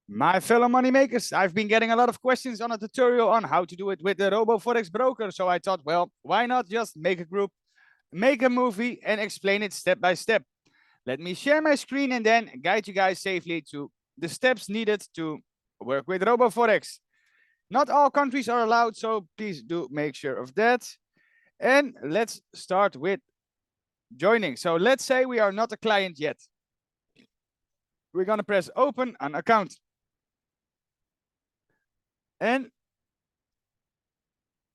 My fellow money makers, I've been getting a lot of questions on a tutorial on how to do it with the RoboForex broker. So I thought, well, why not just make a group, make a movie and explain it step by step. Let me share my screen and then guide you guys safely to the steps needed to work with RoboForex. Not all countries are allowed, so please do make sure of that. And let's start with joining. So let's say we are not a client yet. We're going to press open an account. And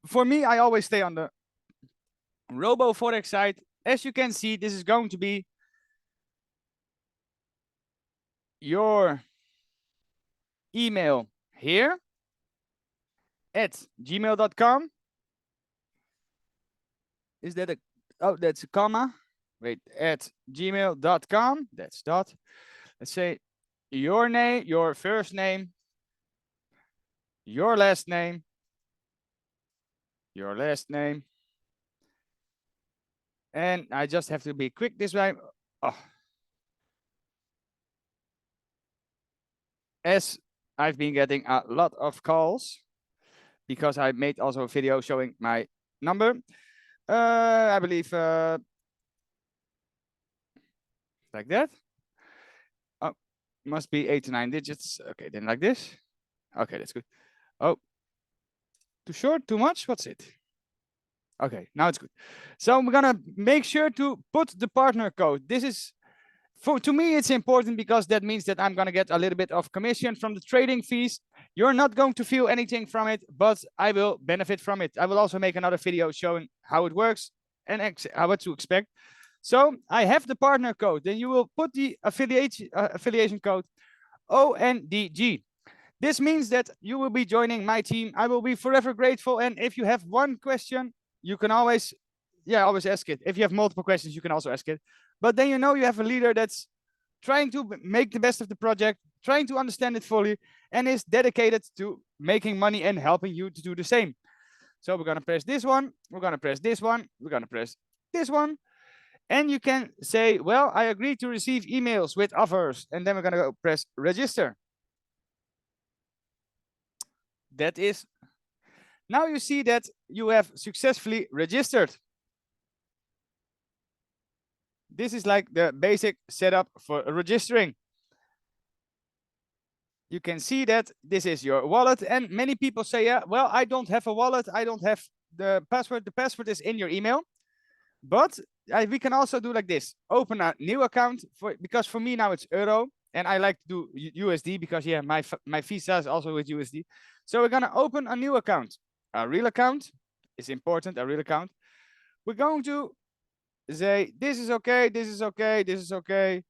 for me, I always stay on the RoboForex side. As you can see, this is going to be your email here at gmail.com. Is that a, oh, that's a comma. Wait, at gmail.com. That's dot. Let's say your name, your first name, your last name, your last name. And I just have to be quick this way. Oh. As I've been getting a lot of calls because I made also a video showing my number. I believe like that. Oh, must be 8 to 9 digits. Okay, then like this. Okay, that's good. Oh, too short, too much? What's it? Okay, now it's good. So we're gonna make sure to put the partner code. This is, to me, it's important because that means that I'm gonna get a little bit of commission from the trading fees. You're not going to feel anything from it, but I will benefit from it. I will also make another video showing how it works and what to expect. So I have the partner code. Then you will put the affiliation code ONDG. This means that you will be joining my team. I will be forever grateful. And if you have one question, you can always ask it. If you have multiple questions, you can also ask it. But then you know you have a leader that's trying to make the best of the project, trying to understand it fully, and is dedicated to making money and helping you to do the same. So we're going to press this one. We're going to press this one. We're going to press this one. And you can say, well, I agree to receive emails with offers. And then we're going to go press register. That is, now you see that you have successfully registered. This is like the basic setup for registering. You can see that this is your wallet. And many people say, yeah, well, I don't have a wallet. I don't have the password. The password is in your email. But we can also do like this. Open a new account, because for me now it's euro. And I like to do USD because, yeah, my Visa is also with USD. So we're going to open a new account. A real account is important, a real account. We're going to say, this is okay, this is okay, this is okay.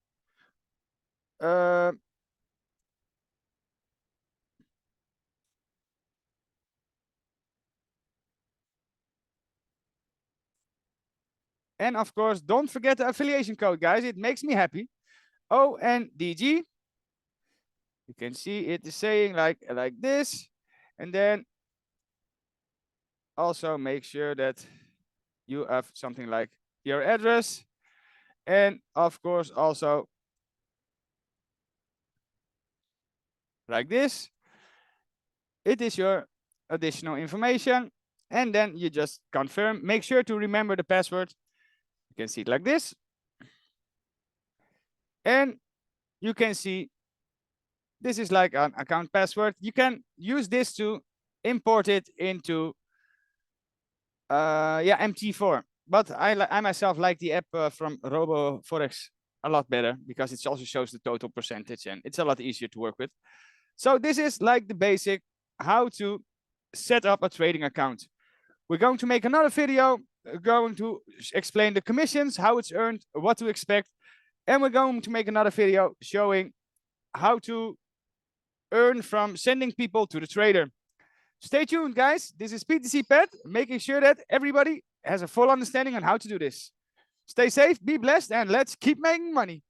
And of course, don't forget the affiliation code, guys. It makes me happy. ONDG. You can see it is saying like this. And then also make sure that you have something like your address. And of course, also like this. It is your additional information. And then you just confirm. Make sure to remember the password. You can see it like this. And you can see this is like an account password. You can use this to import it into MT4. But I myself like the app from RoboForex a lot better because it also shows the total percentage and it's a lot easier to work with. So this is like the basic how to set up a trading account. We're going to make another video going to explain the commissions, how it's earned, what to expect. And we're going to make another video showing how to earn from sending people to the trader. Stay tuned, guys. This is PTC Pat, making sure that everybody has a full understanding on how to do this. Stay safe, be blessed, and let's keep making money.